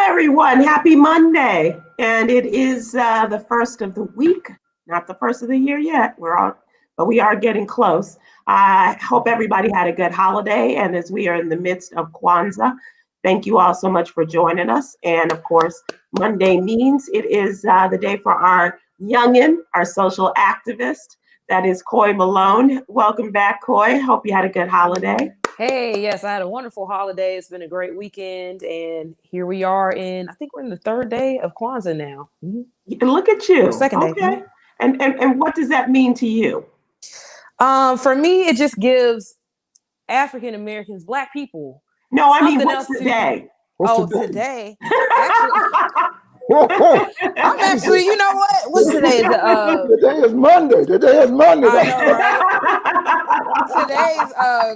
everyone. Happy Monday. And it is the first of the week, not the first of the year yet. But we are getting close. I hope everybody had a good holiday. And as we are in the midst of Kwanzaa, thank you all so much for joining us. And of course, Monday means it is the day for our youngin, our social activist. That is Coy Malone. Welcome back, Coy. Hope you had a good holiday. Hey, yes, I had a wonderful holiday. It's been a great weekend. And here we are I think we're in the third day of Kwanzaa now. Mm-hmm. Look at you. Second day. Okay. And what does that mean to you? For me, it just gives African Americans, Black people. No, I mean, what's today? Today? I'm actually, you know what? What's today? Today is Monday. I know, right? Today's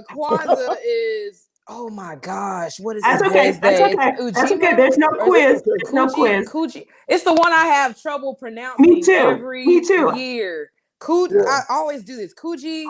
Kwanzaa is, oh my gosh, what is That's today's okay. day? That's okay. There's no quiz. There's no quiz. Kuji. It's the one I have trouble pronouncing. Me too. Every year. I always do this. Kuji.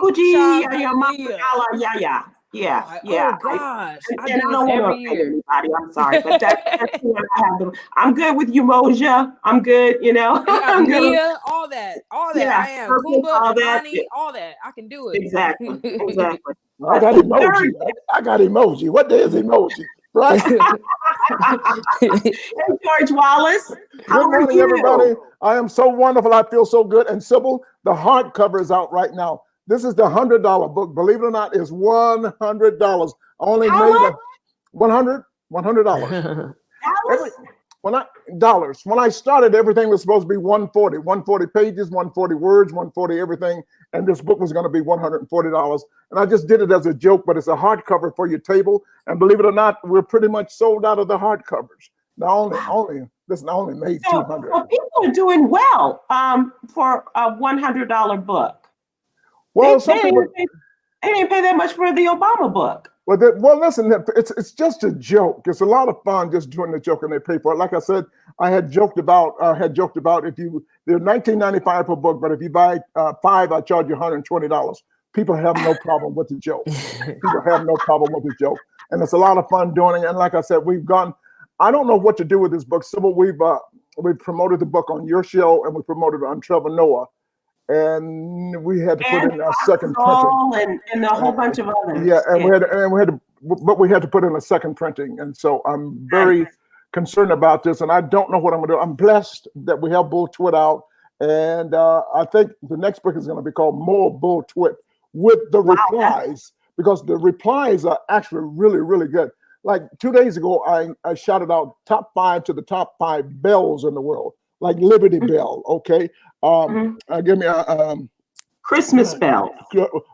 Yeah. Oh gosh. I do this every year. Anybody. I'm sorry, but that's the one I have. I'm good with Umoja. I'm good, you know. I'm good. All that. Yeah, I am. Kumba, Imani, all that. I can do it. Exactly. I got emoji. What day is emoji? Right? Hey, George Wallace. Good morning, everybody. I am so wonderful. I feel so good. And Sybil, the hardcover is out right now. This is the $100 book. Believe it or not, it's $100. Only made $100. When I started, everything was supposed to be 140 pages, 140 words, 140 everything. And this book was going to be $140. And I just did it as a joke, but it's a hardcover for your table. And believe it or not, we're pretty much sold out of the hardcovers. Now only made 200. So people are doing well for a $100 book. Well, they didn't pay that much for the Obama book. Well, listen, it's just a joke. It's a lot of fun just doing the joke, and they pay for it. Like I said, I had joked about if they're $19.95 per book, but if you buy 5, I charge you $120. People have no problem with the joke. And it's a lot of fun doing it. And like I said, I don't know what to do with this book. Sybil, we've promoted the book on your show, and we promoted it on Trevor Noah. And we had to put in a second printing, and a whole bunch of others. Yeah, we had to put in a second printing, and so I'm very concerned about this, and I don't know what I'm gonna do. I'm blessed that we have Bull Twit out, and I think the next book is going to be called More Bull Twit with the replies, because the replies are actually really, really good. Like 2 days ago, I shouted out top 5 to the top 5 bells in the world, like Liberty Bell. Okay. Give me a Christmas bell.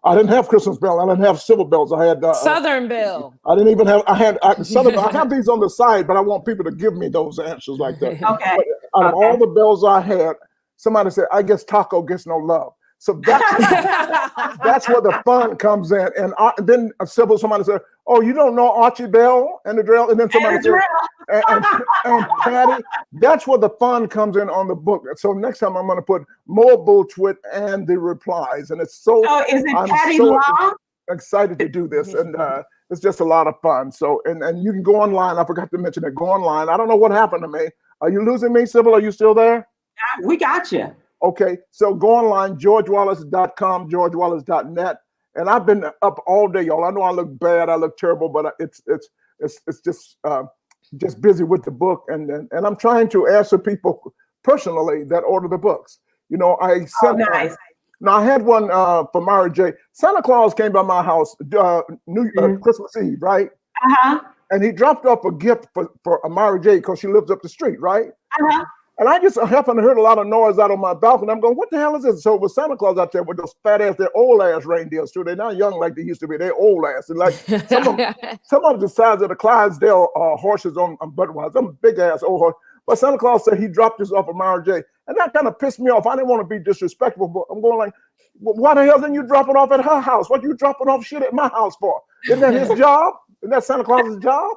I didn't have Christmas bell. I didn't have civil bells. I had Southern bell. I didn't even have. I had Southern. I have these on the side, but I want people to give me those answers like that. Okay. But out of all the bells I had, somebody said, "I guess Taco gets no love." So that's where the fun comes in. And then somebody said, "Oh, you don't know Archie Bell and the drill?" And then somebody said, and Patty. That's where the fun comes in on the book. So next time I'm going to put More Bull Twit and the replies. And it's so. Oh, is it I'm Patty so Long? excited to do this, and it's just a lot of fun. So and you can go online. I forgot to mention it. Go online. I don't know what happened to me. Are you losing me, Sybil? Are you still there? We got you. Okay, so go online, georgewallace.com, georgewallace.net, and I've been up all day, y'all. I know I look bad, I look terrible, but it's just busy with the book, and I'm trying to answer people personally that order the books. You know, I sent. Nice. Now I had one for Mara J. Santa Claus came by my house Christmas Eve, right? And he dropped off a gift for Amara J because she lives up the street, right? And I just happened to hear a lot of noise out on my balcony. I'm going, what the hell is this? So it was Santa Claus out there with those fat ass, they're old ass reindeers too. They're not young like they used to be. They're old ass. And like some of them the size of the Clydesdale horses on Budweiser, some big ass old horse. But Santa Claus said he dropped this off of Mara J. And that kind of pissed me off. I didn't want to be disrespectful, but I'm going like, why the hell didn't you drop it off at her house? What are you dropping off shit at my house for? Isn't that his job? Isn't that Santa Claus's job?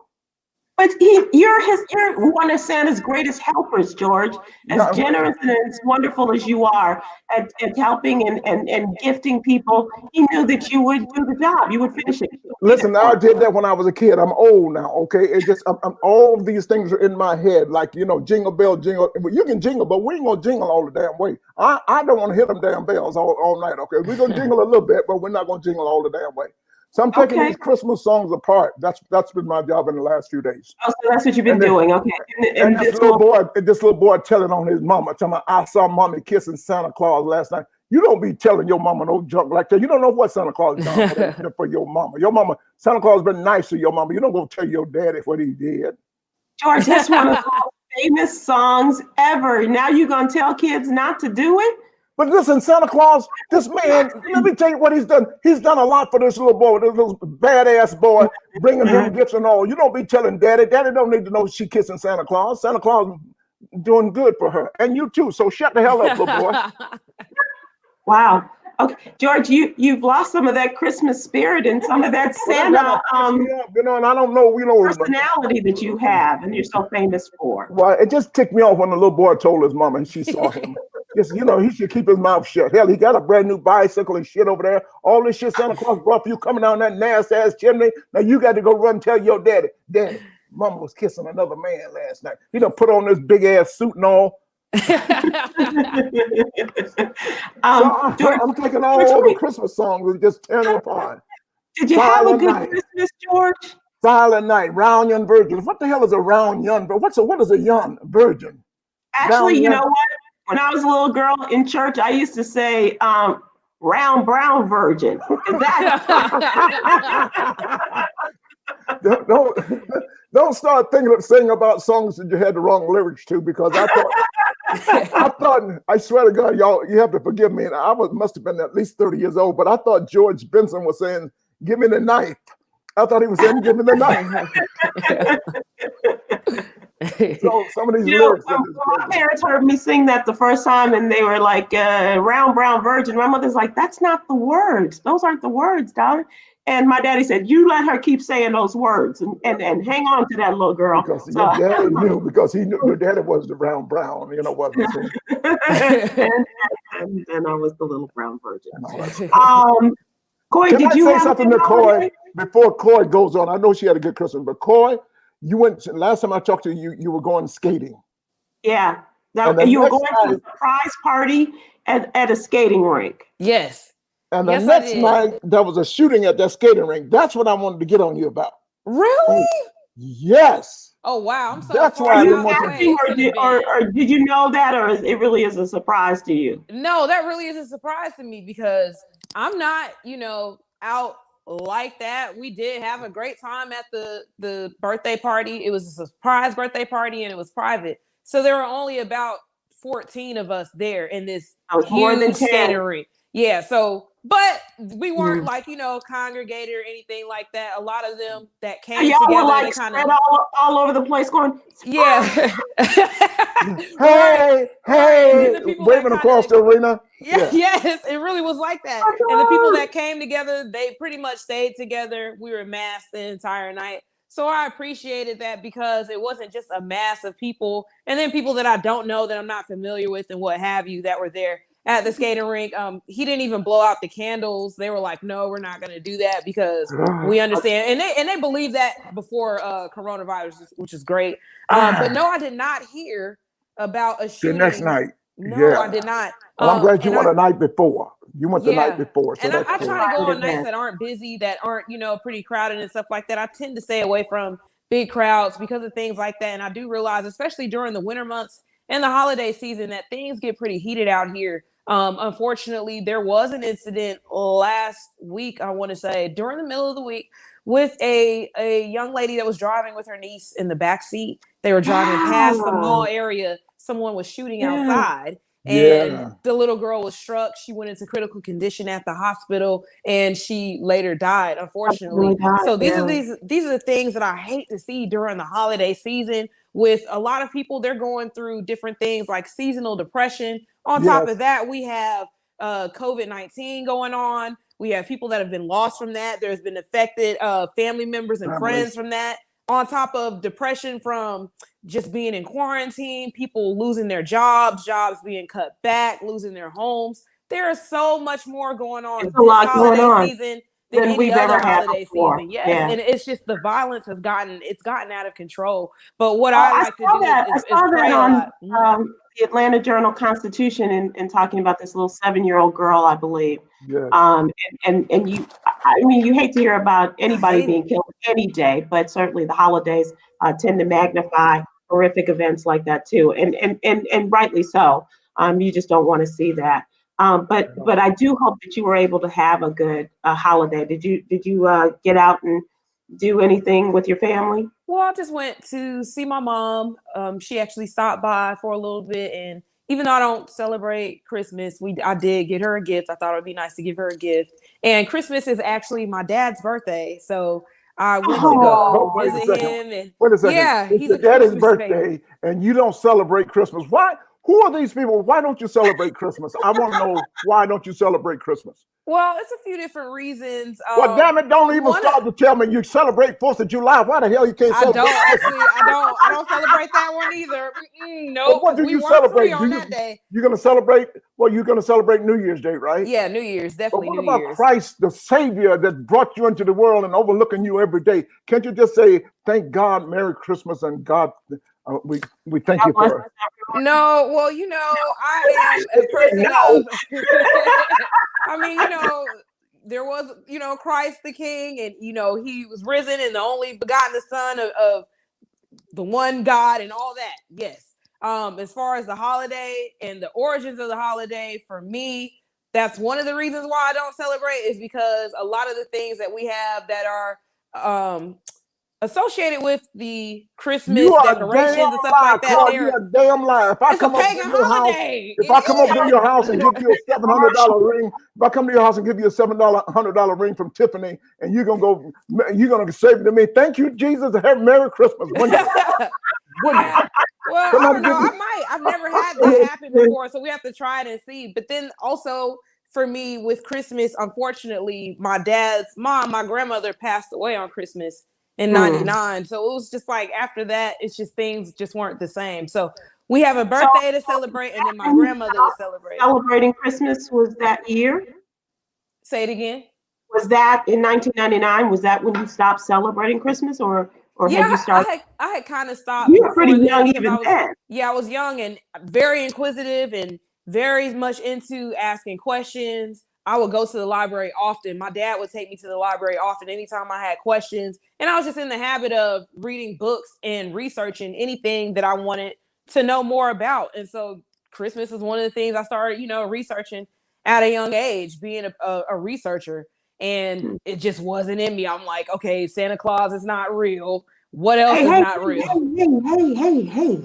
But you're one of Santa's greatest helpers, George. As generous and as wonderful as you are at helping and gifting people, he knew that you would do the job. You would finish it. Listen, I did that when I was a kid. I'm old now, okay? It just, all of these things are in my head, like, jingle bell, jingle. You can jingle, but we ain't gonna jingle all the damn way. I don't want to hit them damn bells all night, okay? We're gonna jingle a little bit, but we're not gonna jingle all the damn way. So I'm taking these Christmas songs apart. That's been my job in the last few days. Oh, so that's what you've been doing, okay? And this little boy telling on his mama, telling me, I saw mommy kissing Santa Claus last night. You don't be telling your mama no junk like that. You don't know what Santa Claus done for your mama. Your mama, Santa Claus been nice to your mama. You don't go tell your daddy what he did. George, that's one of the most famous songs ever. Now you're gonna tell kids not to do it? But listen, Santa Claus, this man, let me tell you what he's done. He's done a lot for this little boy, this little badass boy, bringing him gifts and all. You don't be telling daddy. Daddy don't need to know she kissing Santa Claus. Santa Claus doing good for her. And you too. So shut the hell up, little boy. Wow. Okay, George, you've lost some of that Christmas spirit and some of that Santa and I don't know, personality that you have and you're so famous for. Well, it just ticked me off when the little boy told his mama and she saw him. Just, he should keep his mouth shut. Hell, he got a brand new bicycle and shit over there. All this shit Santa Claus brought for you coming down that nasty ass chimney. Now you got to go run and tell your daddy, mama was kissing another man last night. He done put on this big ass suit and all. I'm taking all the Christmas songs and just tearing them apart. Did you have a good Christmas, George? Silent Night, Round Young Virgin. What the hell is a round young virgin? What is a young virgin? Actually, you know what? When I was a little girl in church, I used to say round brown virgin. Don't start singing about songs that you had the wrong lyrics to, because I swear to God, y'all, you have to forgive me. And I must have been at least 30 years old, but I thought George Benson was saying, "Give me the knife." I thought he was saying, "Give me the knife." So some of these lyrics. My parents heard me sing that the first time, and they were like, "Round brown virgin." My mother's like, "That's not the words. Those aren't the words, darling." And my daddy said, "You let her keep saying those words and hang on to that little girl." Because your daddy knew, because he knew your daddy was the round brown, wasn't he? and I was the little brown virgin. Coy, Can did I you say have something to Coy before Coy goes on? I know she had a good Christmas, but Coy, last time I talked to you, you were going skating. Yeah. You were going to a surprise party at a skating rink. Yes. And the next night, there was a shooting at that skating rink. That's what I wanted to get on you about. Really? Yes. Oh, wow. I'm so That's why I didn't want to. Or did you know that, or it really is a surprise to you? No, that really is a surprise to me, because I'm not, out like that. We did have a great time at the birthday party. It was a surprise birthday party, and it was private. So there were only about 14 of us there in this huge skating rink. Yeah, so, but we weren't congregated or anything like that. A lot of them that came together, were they kind of all over the place going, yeah. hey, waving across the arena. Yeah. Yes, it really was like that. And the people that came together, they pretty much stayed together. We were masked the entire night. So I appreciated that, because it wasn't just a mass of people, and then people that I don't know, that I'm not familiar with and what have you, that were there at the skating rink. He didn't even blow out the candles. They were like, "No, we're not going to do that, because we understand." And they believe that before coronavirus, which is great. But no, I did not hear about a shooting. The next night. No, I did not. Well, I'm glad you went the night before. You went the night before. So and I try to go on nights that aren't busy, that aren't, pretty crowded and stuff like that. I tend to stay away from big crowds because of things like that. And I do realize, especially during the winter months and the holiday season, that things get pretty heated out here. Unfortunately, there was an incident last week, I want to say, during the middle of the week, with a young lady that was driving with her niece in the back seat. They were driving past the mall area. Someone was shooting outside, and the little girl was struck. She went into critical condition at the hospital, and she later died, unfortunately. So these are the things that I hate to see during the holiday season. With a lot of people, they're going through different things like seasonal depression. On top of that, we have COVID-19 going on. We have people that have been lost from that. There's been affected family members and friends from that. on top of depression from just being in quarantine, people losing their jobs being cut back, losing their homes. There is so much more going on this holiday season than any other holiday season. Yes. Yeah. And it's just the violence has gotten out of control. But what I like to do is pray a lot. The Atlanta Journal-Constitution and talking about this little 7-year-old girl, I believe. Yes. And you hate to hear about anybody being killed any day, but certainly the holidays tend to magnify horrific events like that too, and rightly so. You just don't want to see that. But I do hope that you were able to have a good holiday. Did you get out and do anything with your family? Well, I just went to see my mom. She actually stopped by for a little bit, and even though I don't celebrate Christmas, I did get her a gift. I thought it would be nice to give her a gift. And Christmas is actually my dad's birthday, so I went to go visit him. And wait a second. Yeah, it's your dad's birthday, and you don't celebrate Christmas. Why? Who are these people? Why don't you celebrate Christmas? I want to know, why don't you celebrate Christmas? Well, it's a few different reasons. Well, damn it, don't even start to tell me you celebrate 4th of July. Why the hell you can't celebrate? I don't celebrate that one either. No, what do you celebrate on that day? You're going to celebrate, you're going to celebrate New Year's Day, right? Yeah, New Year's, definitely. But what about Christ, the Savior that brought you into the world and overlooking you every day? Can't you just say, thank God, Merry Christmas, and God, we thank you for it? No, well, I am a person of, I mean, there was, Christ the King, and, he was risen and the only begotten Son of the one God and all that. Yes. As far as the holiday and the origins of the holiday, for me, that's one of the reasons why I don't celebrate, is because a lot of the things that we have that are, associated with the Christmas decorations and stuff like that. You're a damn liar. If I come up to your house and give you a $700 ring, if I come to your house and give you a $700 ring from Tiffany, and you're gonna say to me, "Thank you, Jesus, and have Merry Christmas." Well, I don't know. I might. I've never had that happen before, so we have to try it and see. But then also, for me with Christmas, unfortunately, my dad's mom, my grandmother, passed away on Christmas in 99. So it was just like, after that, it's just things just weren't the same. So we have a birthday to celebrate, and then my grandmother to celebrate. Celebrating Christmas was that year? Say it again. Was that in 1999? Was that when you stopped celebrating Christmas, or had you started? I had kind of stopped. You were pretty young even then. Yeah, I was young and very inquisitive and very much into asking questions. I would go to the library often. My dad would take me to the library often anytime I had questions. And I was just in the habit of reading books and researching anything that I wanted to know more about. And so Christmas is one of the things I started, researching at a young age, being a researcher. And it just wasn't in me. I'm like, okay, Santa Claus is not real. What else is not real?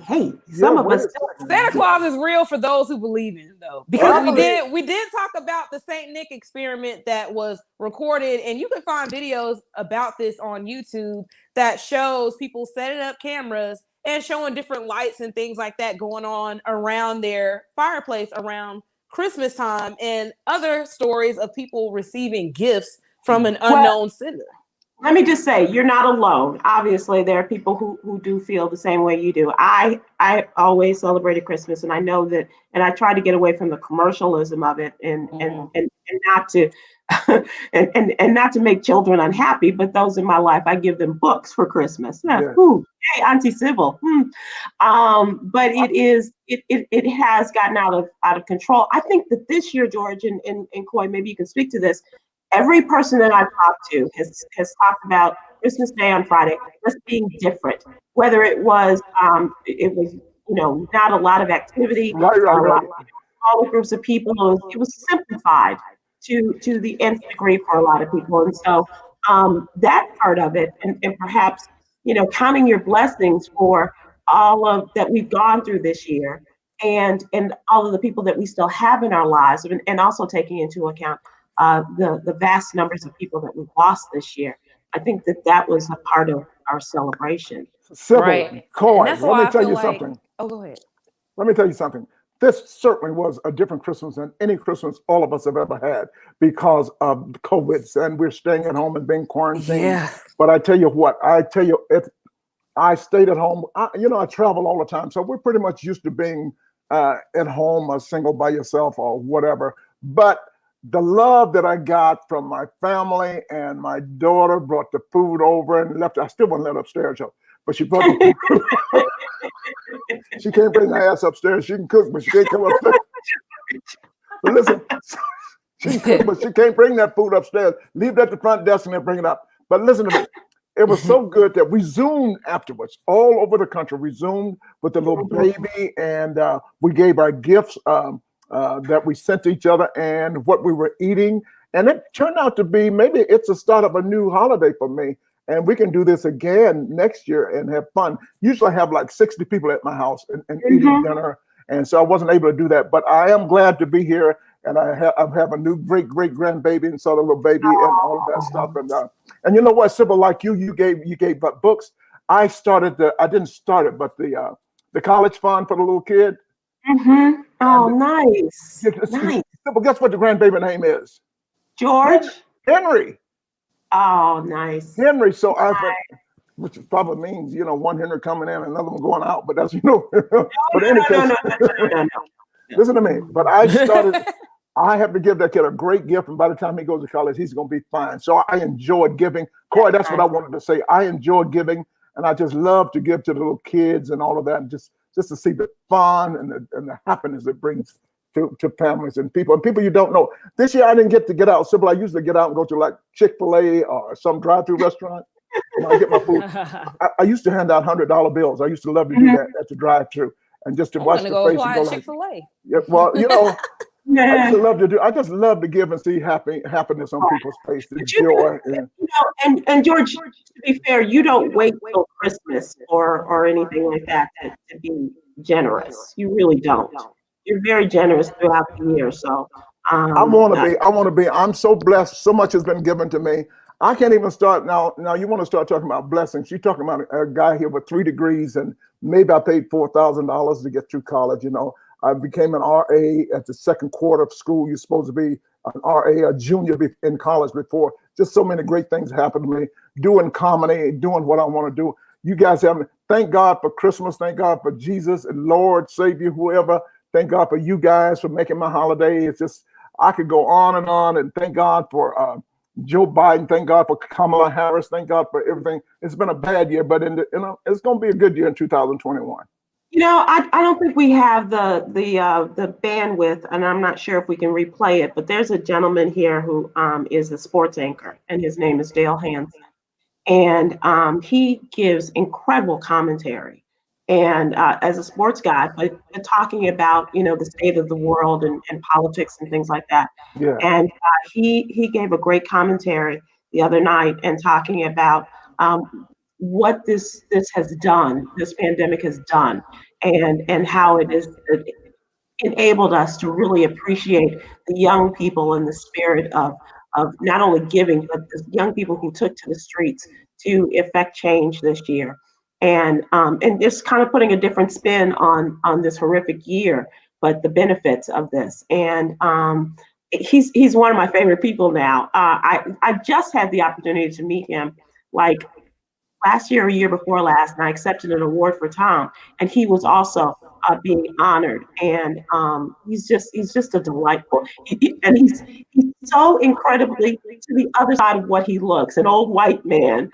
Hey. Some of us. Santa Claus is real for those who believe in it, though. Because we did talk about the Saint Nick experiment that was recorded, and you can find videos about this on YouTube that shows people setting up cameras and showing different lights and things like that going on around their fireplace around Christmas time, and other stories of people receiving gifts from an unknown sender. Let me just say, you're not alone. Obviously, there are people who do feel the same way you do. I always celebrated Christmas, and I know that, and I try to get away from the commercialism of it, and not to and not to make children unhappy. But those in my life, I give them books for Christmas. Yeah. Ooh, hey, Auntie Sybil. But it has gotten out of control. I think that this year, George and Coy, maybe you can speak to this. Every person that I've talked to has talked about Christmas Day on Friday just being different. Whether it was not a lot of activity, smaller groups of people. It was simplified to the nth degree for a lot of people, and so that part of it, and perhaps counting your blessings for all of that we've gone through this year, and all of the people that we still have in our lives, and also taking into account the vast numbers of people that we've lost this year. I think that was a part of our celebration. Sybil, Coy, let me tell you something. Oh, go ahead. Let me tell you something. This certainly was a different Christmas than any Christmas all of us have ever had because of COVID, and we're staying at home and being quarantined. Yeah. But I tell you what, I stayed at home. I travel all the time, so we're pretty much used to being at home, or single by yourself or whatever. But the love that I got from my family, and my daughter brought the food over and left. I still wasn't let upstairs, but she brought the food. She can't bring her ass upstairs. She can cook, but she can't come upstairs. But listen, she can cook, but she can't bring that food upstairs. Leave it at the front desk and then bring it up. But listen to me. It was so good that we Zoomed afterwards, all over the country. We Zoomed with the little baby, and we gave our gifts that we sent to each other and what we were eating. And it turned out to be, maybe it's a start of a new holiday for me. And we can do this again next year and have fun. Usually I have like 60 people at my house and eating dinner. And so I wasn't able to do that. But I am glad to be here. And I have a new great grandbaby, and saw the little baby and all of that stuff. And you know what, Sybil, like you gave books. I didn't start it, but the college fund for the little kid. Mm-hmm. Oh, nice. Nice. Sybil, guess what the grandbaby name is? George? Henry. Oh, nice. Henry. So which probably means, one Henry coming in, another one going out, but that's, but in any case, no. Listen to me. But I have to give that kid a great gift, and by the time he goes to college, he's going to be fine. So I enjoyed giving. Coy, that's what I wanted to say. I enjoy giving, and I just love to give to the little kids and all of that, and just to see the fun and the happiness it brings to families and people you don't know. This year I didn't get out. Sybil, I usually get out and go to like Chick-fil-A or some drive-through restaurant when I get my food. I used to hand out $100 bills. I used to love to do that at the drive-through, and just to watch the face and go like, Chick-fil-A. Yeah, well, I just love to give and see happiness on people's faces, joy. And George, to be fair, you don't wait till Christmas or anything like that to be generous. You really don't. You're very generous throughout the year. So I want to be. I'm so blessed. So much has been given to me. I can't even start now. Now you want to start talking about blessings. You're talking about a guy here with 3 degrees, and maybe I paid $4,000 to get through college. I became an RA at the second quarter of school. You're supposed to be an RA, a junior in college before. Just so many great things happened to me. Doing comedy, doing what I want to do. You guys thank God for Christmas. Thank God for Jesus and Lord, Savior, whoever. Thank God for you guys for making my holiday. It's just, I could go on, and thank God for Joe Biden. Thank God for Kamala Harris. Thank God for everything. It's been a bad year, but it's going to be a good year in 2021. I don't think we have the bandwidth, and I'm not sure if we can replay it, but there's a gentleman here who is a sports anchor, and his name is Dale Hansen. And he gives incredible commentary, and as a sports guy, but talking about, the state of the world and politics and things like that. Yeah. And he gave a great commentary the other night, and talking about what this has done, this pandemic has done, and how it has enabled us to really appreciate the young people and the spirit of not only giving, but the young people who took to the streets to effect change this year, and just kind of putting a different spin on this horrific year, but the benefits of this. And he's one of my favorite people now. I just had the opportunity to meet him like last year or year before last, and I accepted an award for Tom, and he was also being honored. And he's just a delightful, and he's so incredibly to the other side of what he looks, an old white man,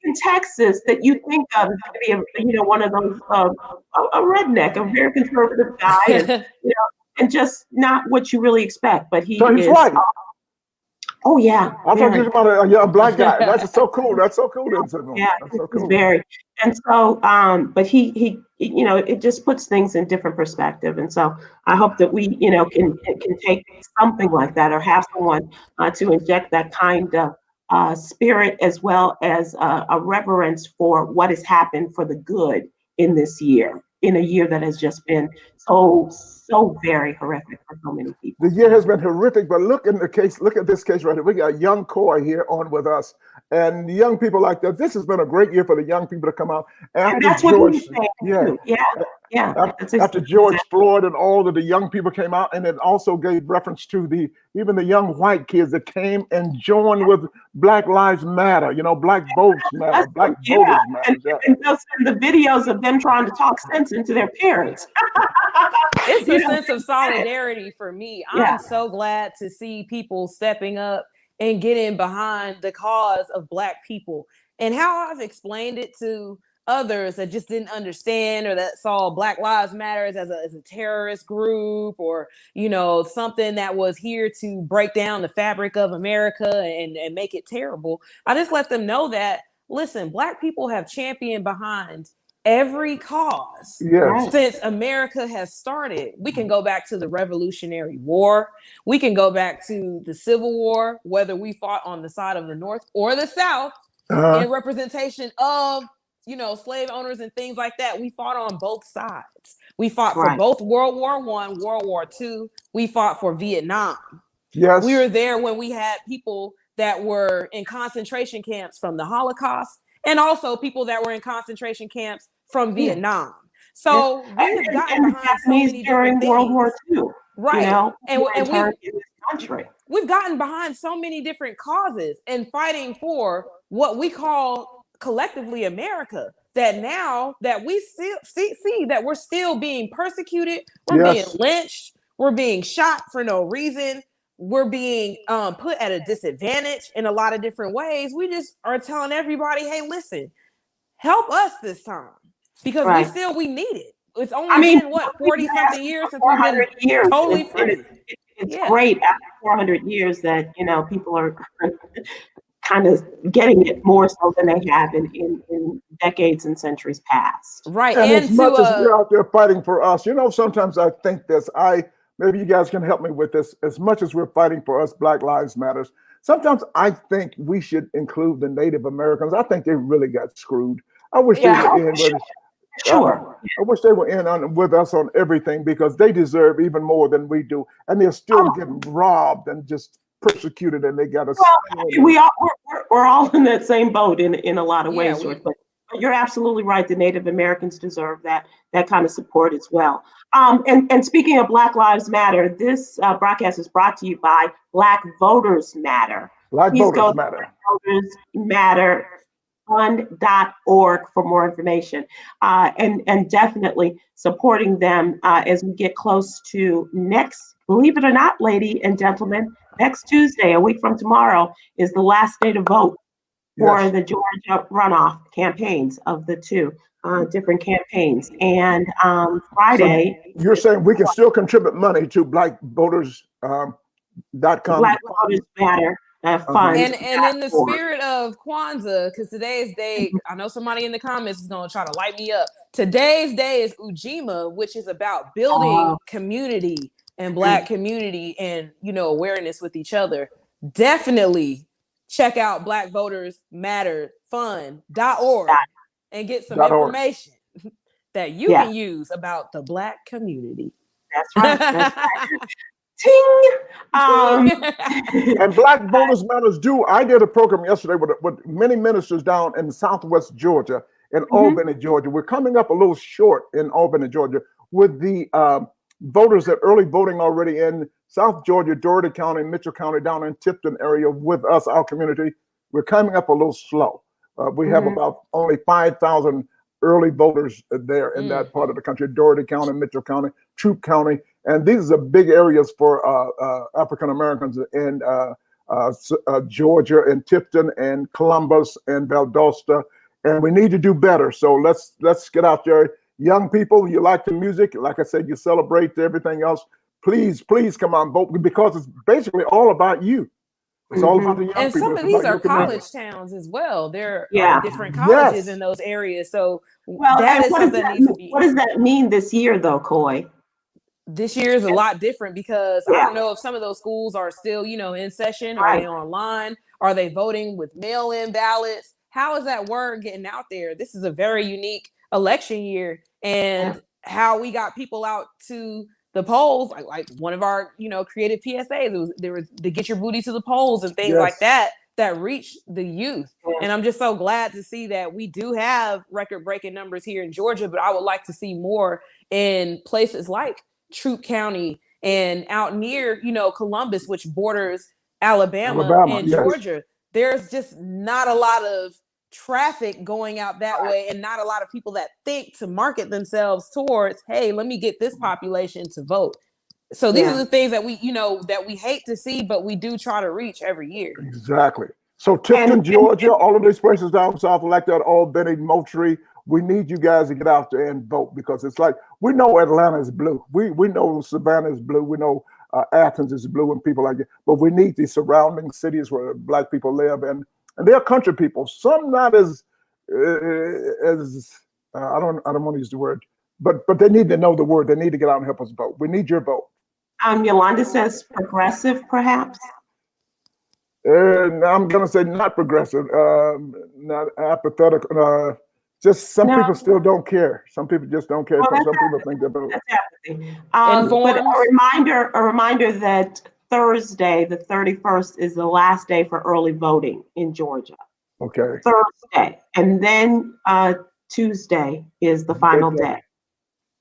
in Texas, that you think of to be one of those a redneck, a very conservative guy, and and just not what you really expect. But he's white. Oh yeah. I thought you were about a young black guy. That's so cool. That's so cool. Yeah, so cool. He's very. And so, but he, it just puts things in different perspective. And so I hope that we, can take something like that, or have someone to inject that kind of spirit, as well as a reverence for what has happened for the good in this year, in a year that has just been so very horrific for so many people. The year has been horrific, but look at this case right here. We got young Coy here on with us, and the young people like that. This has been a great year for the young people to come out. And that's what he's saying. Yeah. Yeah. After George Floyd and all of the young people came out, and it also gave reference to even the young white kids that came and joined with Black Lives Matter, Black Votes Matter, Black Voters Matter. And the videos of them trying to talk sense into their parents. It's a sense of solidarity for me. Yeah. I'm so glad to see people stepping up and getting behind the cause of Black people. And how I've explained it to others that just didn't understand, or that saw Black Lives Matter as a terrorist group, or something that was here to break down the fabric of America and make it terrible. I just let them know that, listen, Black people have championed behind every cause since America has started. We can go back to the Revolutionary War. We can go back to the Civil War, whether we fought on the side of the North or the South in representation of slave owners and things like that. We fought on both sides. We fought for both World War I, World War II. We fought for Vietnam. Yes. We were there when we had people that were in concentration camps from the Holocaust, and also people that were in concentration camps from Vietnam. So we have gotten behind so many during World War II. Right. And in this country. We've gotten behind so many different causes and fighting for what we call collectively America, that now that we still see that we're still being persecuted, we're being lynched, we're being shot for no reason, we're being put at a disadvantage in a lot of different ways. We just are telling everybody, hey, listen, help us this time, because we need it. It's only been 40 something years since we've been totally free. It's great after 400 years that people are kind of getting it more so than they have in decades and centuries past. Right. And as much as we're out there fighting for us, sometimes I think this, maybe you guys can help me with this. As much as we're fighting for us, Black Lives Matters, sometimes I think we should include the Native Americans. I think they really got screwed. I wish they were in with it. Sure. I wish they were in with us on everything, because they deserve even more than we do. And they're still getting robbed and just persecuted, and they got us. Well, we're all in that same boat in a lot of ways, George. But you're absolutely right. The Native Americans deserve that kind of support as well. And speaking of Black Lives Matter, this broadcast is brought to you by Black Voters Matter. Black Please Voters go Matter. to Voters Matter fund.org for more information, and definitely supporting them as we get close to next, believe it or not, ladies and gentlemen, next Tuesday, a week from tomorrow, is the last day to vote for the Georgia runoff campaigns of the two different campaigns. And Friday. So you're saying we can still contribute money to blackvoters.com. Black Voters Matter. Fund. And in the spirit of Kwanzaa, because today's day, I know somebody in the comments is going to try to light me up. Today's day is Ujima, which is about building community and Black community and, awareness with each other. Definitely check out Black Voters Matter Fund.org and get some information that you can use about the Black community. That's right. That's right. Ting! And Black Voters Matters do. I did a program yesterday with many ministers down in Southwest Georgia, in Albany, Georgia. We're coming up a little short in Albany, Georgia, with the voters that early voting already in South Georgia, Dougherty County, Mitchell County, down in Tipton area with us, our community. We're coming up a little slow. We have about only 5,000 early voters there in that part of the country, Dougherty County, Mitchell County, Troup County. And these are big areas for African Americans in Georgia, and Tipton, and Columbus, and Valdosta. And we need to do better. So let's get out there. Young people, you like the music. Like I said, you celebrate everything else. Please come on, vote, because it's basically all about you. It's all about the young and people. Some of these are college towns as well. There are different colleges in those areas. So that is something that needs to be. What does that mean this year, though, Coy? This year is a lot different, because I don't know if some of those schools are still, in session. Are they online? Are they voting with mail-in ballots? How is that word getting out there? This is a very unique election year, and how we got people out to the polls, like one of our, creative PSAs, there was to get your booty to the polls and things like that, that reach the youth. And I'm just so glad to see that we do have record-breaking numbers here in Georgia, but I would like to see more in places like Troup County and out near, Columbus, which borders Alabama and Georgia. There's just not a lot of traffic going out that way, and not a lot of people that think to market themselves towards, hey, let me get this population to vote. So these are the things that we hate to see, but we do try to reach every year. Exactly. So Tipton, Georgia, all of these places down south like that, Albany, Moultrie, we need you guys to get out there and vote, because it's like, we know Atlanta is blue. We know Savannah is blue. We know Athens is blue and people like that. But we need these surrounding cities where Black people live, and they're country people. Some not as I don't want to use the word, but they need to know the word. They need to get out and help us vote. We need your vote. Yolanda says progressive, perhaps. I'm going to say not progressive, not apathetic. Just some people still don't care. Some people just don't care. Some people think they're better. But a reminder that Thursday, the 31st, is the last day for early voting in Georgia. Okay. Thursday, and then Tuesday is the final day.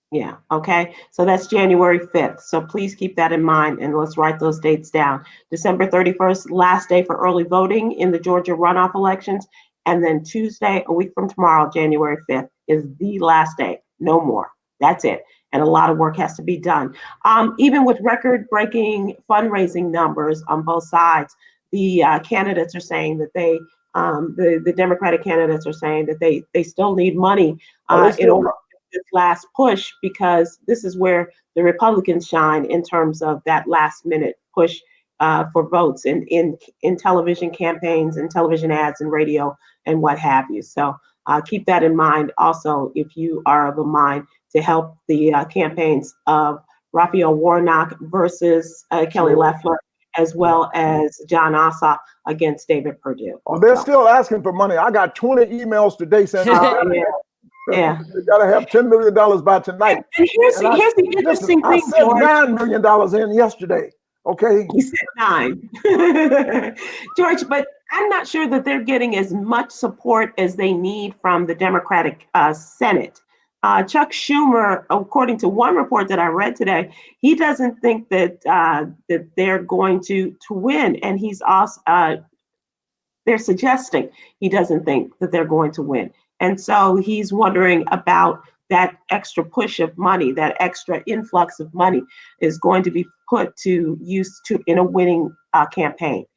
Yeah. Okay. So that's January 5th. So please keep that in mind, and let's write those dates down. December 31st, last day for early voting in the Georgia runoff elections. And then Tuesday, a week from tomorrow, January 5th, is the last day. No more. That's it. And a lot of work has to be done. Even with record-breaking fundraising numbers on both sides, the candidates are saying that the Democratic candidates are saying that they still need money in order this last push, because this is where the Republicans shine in terms of that last minute push for votes in television campaigns and television ads and radio and what have you. So keep that in mind also, if you are of a mind to help the campaigns of Raphael Warnock versus Kelly Loeffler, as well as John Ossoff against David Perdue. Oh, they're still asking for money. I got 20 emails today saying yeah. You got to have $10 million by tonight. And here's the interesting thing. I said $9 million in yesterday. Okay. He said 9. George, but I'm not sure that they're getting as much support as they need from the Democratic Senate. Chuck Schumer, according to one report that I read today, he doesn't think that that they're going to win, and he's also they're suggesting he doesn't think that they're going to win. And so he's wondering about that extra push of money, that extra influx of money is going to be put to use in a winning campaign.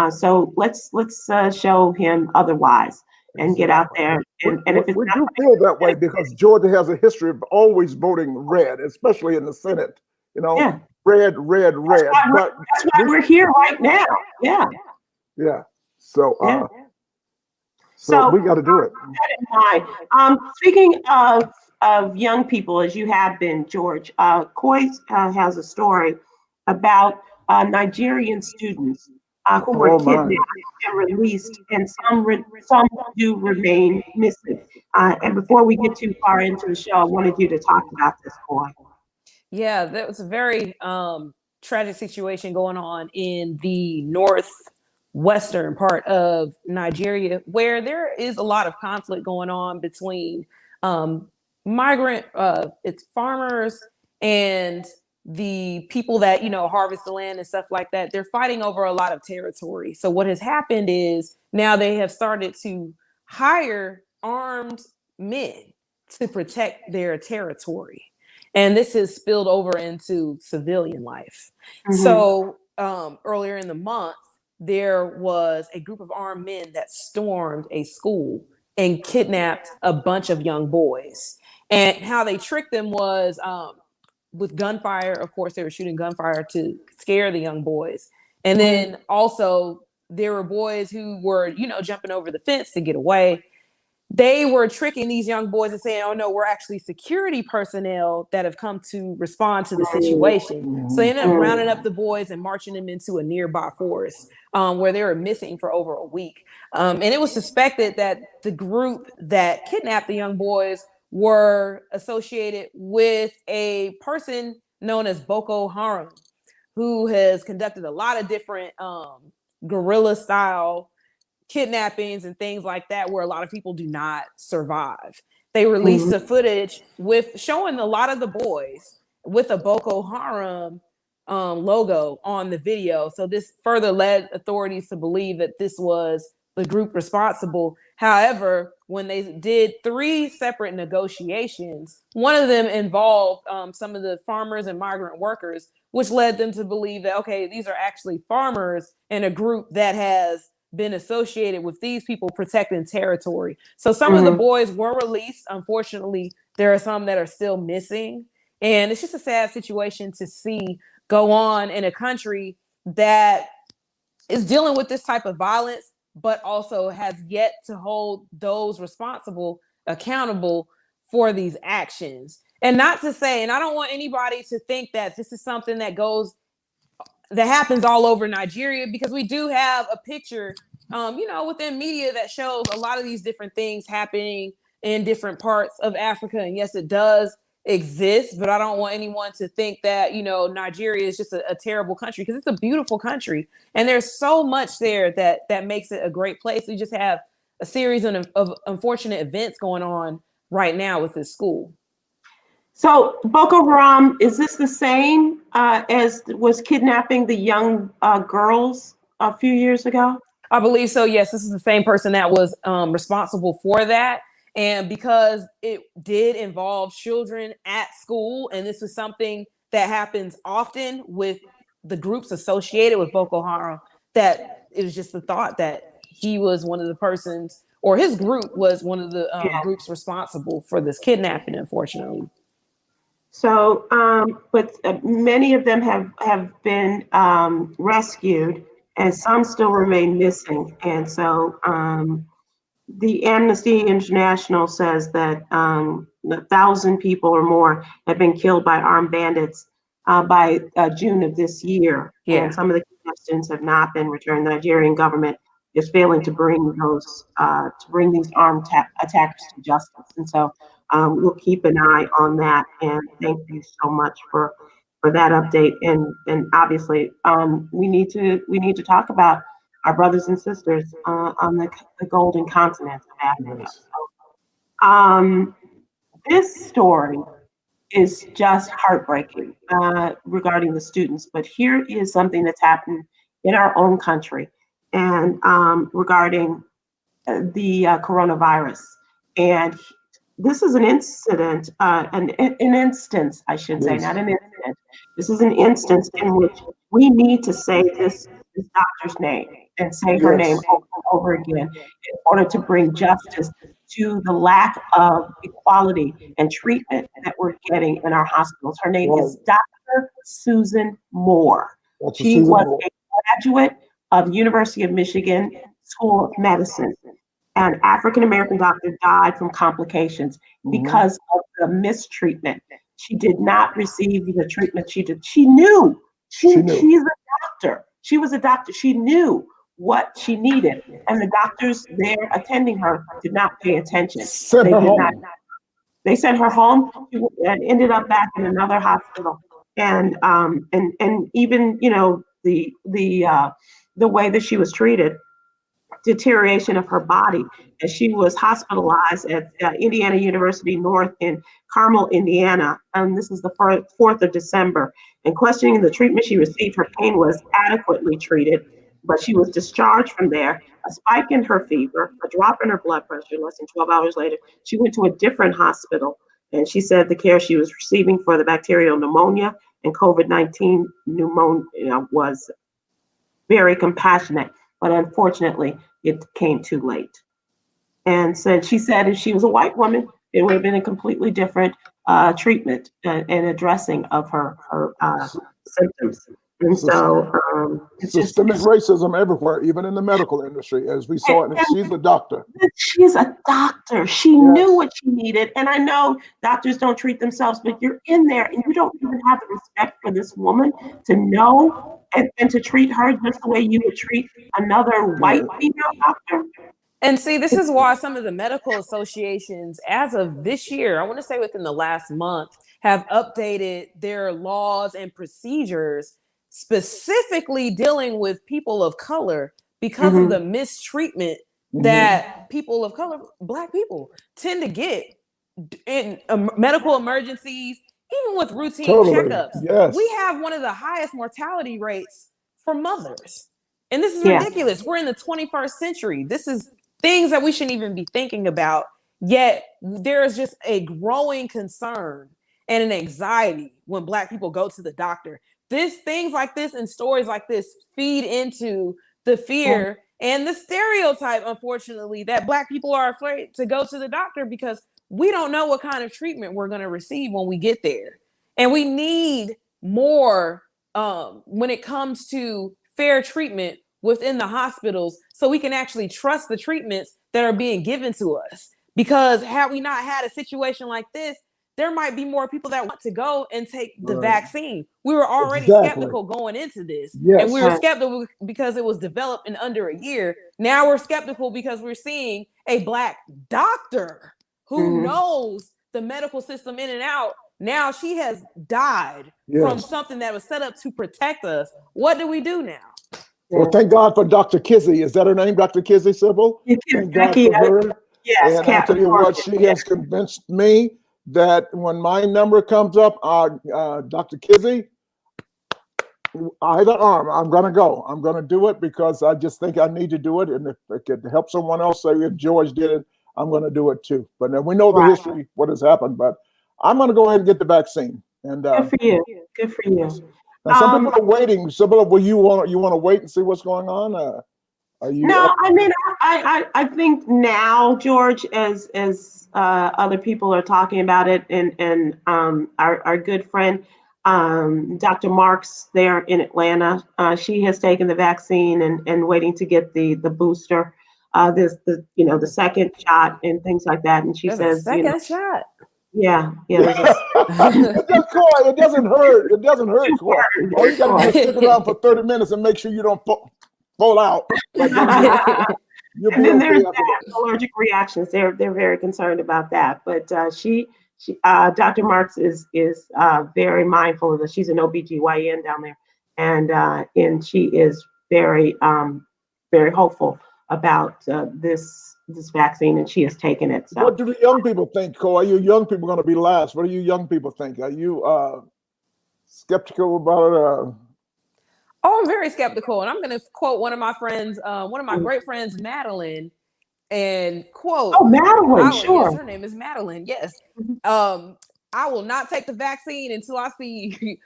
So let's show him otherwise and get out there. And if it's we do feel that way, because Georgia has a history of always voting red, especially in the Senate. Red. That's why we're here right now. Yeah. Yeah. So we got to do it. Speaking of young people, as you have been, George, Coy has a story about Nigerian students who were kidnapped and released, and some do remain missing. And before we get too far into the show, I wanted you to talk about this, Coy. Yeah, that was a very tragic situation going on in the northwestern part of Nigeria, where there is a lot of conflict going on between migrant it's farmers and the people that harvest the land and stuff like that. They're fighting over a lot of territory. So what has happened is now they have started to hire armed men to protect their territory, and this has spilled over into civilian life. So earlier in the month, there was a group of armed men that stormed a school and kidnapped a bunch of young boys. And how they tricked them was with gunfire. Of course, they were shooting gunfire to scare the young boys. And then also there were boys who were, jumping over the fence to get away. They were tricking these young boys and saying, oh no, we're actually security personnel that have come to respond to the situation. So they ended up rounding up the boys and marching them into a nearby forest where they were missing for over a week. And it was suspected that the group that kidnapped the young boys were associated with a person known as Boko Haram, who has conducted a lot of different guerrilla style kidnappings and things like that, where a lot of people do not survive. They released the footage with showing a lot of the boys with a Boko Haram logo on the video. So this further led authorities to believe that this was the group responsible. However, when they did 3 separate negotiations, one of them involved some of the farmers and migrant workers, which led them to believe that, okay, these are actually farmers and a group that has been associated with these people protecting territory. So some of the boys were released. Unfortunately, there are some that are still missing. And it's just a sad situation to see go on in a country that is dealing with this type of violence, but also has yet to hold those responsible accountable for these actions. And not to say, and I don't want anybody to think that this is something that happens all over Nigeria, because we do have a picture, within media that shows a lot of these different things happening in different parts of Africa. And yes, it does exist, but I don't want anyone to think that, Nigeria is just a terrible country, because it's a beautiful country. And there's so much there that makes it a great place. We just have a series of unfortunate events going on right now with this school. So Boko Haram, is this the same as was kidnapping the young girls a few years ago? I believe so. Yes, this is the same person that was responsible for that. And because it did involve children at school, and this was something that happens often with the groups associated with Boko Haram, that it was just the thought that he was one of the persons, or his group was one of the groups responsible for this kidnapping, unfortunately. So, but many of them have been rescued, and some still remain missing. And so the Amnesty International says that 1,000 people or more have been killed by armed bandits by June of this year. Yeah. And some of the kidnapped have not been returned. The Nigerian government is failing to bring these armed attackers to justice. And so we'll keep an eye on that. And thank you so much for that update. And obviously, we need to talk about our brothers and sisters on the golden continent of Africa. Yes. So, this story is just heartbreaking regarding the students, but here is something that's happened in our own country, and regarding the coronavirus. And this is an incident, an instance, I should say, not an incident. This is an instance in which we need to say this doctor's name and say her name over and over again in order to bring justice to the lack of equality and treatment that we're getting in our hospitals. Her name is Dr. Susan Moore. She was a graduate of the University of Michigan School of Medicine. An African-American doctor died from complications because of the mistreatment. She did not receive the treatment she did. She knew. She's a doctor. She was a doctor. She knew what she needed. And the doctors there attending her did not pay attention. They sent her home and ended up back in another hospital. And even, the way that she was treated, deterioration of her body, as she was hospitalized at Indiana University North in Carmel, Indiana. And this is the 4th of December. And questioning the treatment she received, her pain was adequately treated, but she was discharged from there. A spike in her fever, a drop in her blood pressure. Less than 12 hours later, she went to a different hospital. And she said the care she was receiving for the bacterial pneumonia and COVID-19 pneumonia was very compassionate, but unfortunately, it came too late. And she said if she was a white woman, it would have been a completely different treatment and addressing of her symptoms. And so it's systemic racism everywhere, even in the medical industry, as we saw it. And she's a doctor. She's a doctor. She knew what she needed. And I know doctors don't treat themselves, but you're in there and you don't even have the respect for this woman to know and to treat her just the way you would treat another white female doctor. And see, this is why some of the medical associations, as of this year, I want to say within the last month, have updated their laws and procedures specifically dealing with people of color, because of the mistreatment that people of color, Black people, tend to get in medical emergencies, even with routine checkups. Yes. We have one of the highest mortality rates for mothers. And this is ridiculous. We're in the 21st century. This is things that we shouldn't even be thinking about. Yet there is just a growing concern and an anxiety when Black people go to the doctor. Things like this and stories like this feed into the fear and the stereotype, unfortunately, that Black people are afraid to go to the doctor because we don't know what kind of treatment we're going to receive when we get there. And we need more when it comes to fair treatment within the hospitals so we can actually trust the treatments that are being given to us. Because had we not had a situation like this, there might be more people that want to go and take the vaccine. We were already skeptical going into this. And we were skeptical because it was developed in under a year. Now we're skeptical because we're seeing a Black doctor who knows the medical system in and out. Now she has died from something that was set up to protect us. What do we do now? Well, thank God for Dr. Kizzy. Is that her name, Dr. Kizzy, Sybil? Thank God for her. Yes, and I'll tell you what, she has convinced me that when my number comes up, Dr. Kizzy, either arm, I'm going to go. I'm going to do it because I just think I need to do it. And if it could help someone else, say if George did it, I'm going to do it too. But then we know the history, what has happened. But I'm going to go ahead and get the vaccine. And good for you. Good for you. Now, some people are waiting. Sybil, will you want to wait and see what's going on? No, I mean, I think now, George, as other people are talking about it, and our good friend, Dr. Marks there in Atlanta, she has taken the vaccine and waiting to get the booster, the second shot and things like that. And she says, second shot. Yeah. It doesn't hurt. It doesn't hurt. All you got to do is stick around for 30 minutes and make sure you don't fall out. And then there's allergic reactions. They're very concerned about that. But she Dr. Marks is very mindful of this. She's an OBGYN down there, and she is very very hopeful about this vaccine, and she has taken it. So. What do the young people think, Coy? Are you young people going to be last? What do you young people think? Are you skeptical about it? Oh, I'm very skeptical. And I'm going to quote one of my friends, one of my great friends, Madeline, and quote. Oh, Madeline, sure. Yes, her name is Madeline. Yes. I will not take the vaccine until I see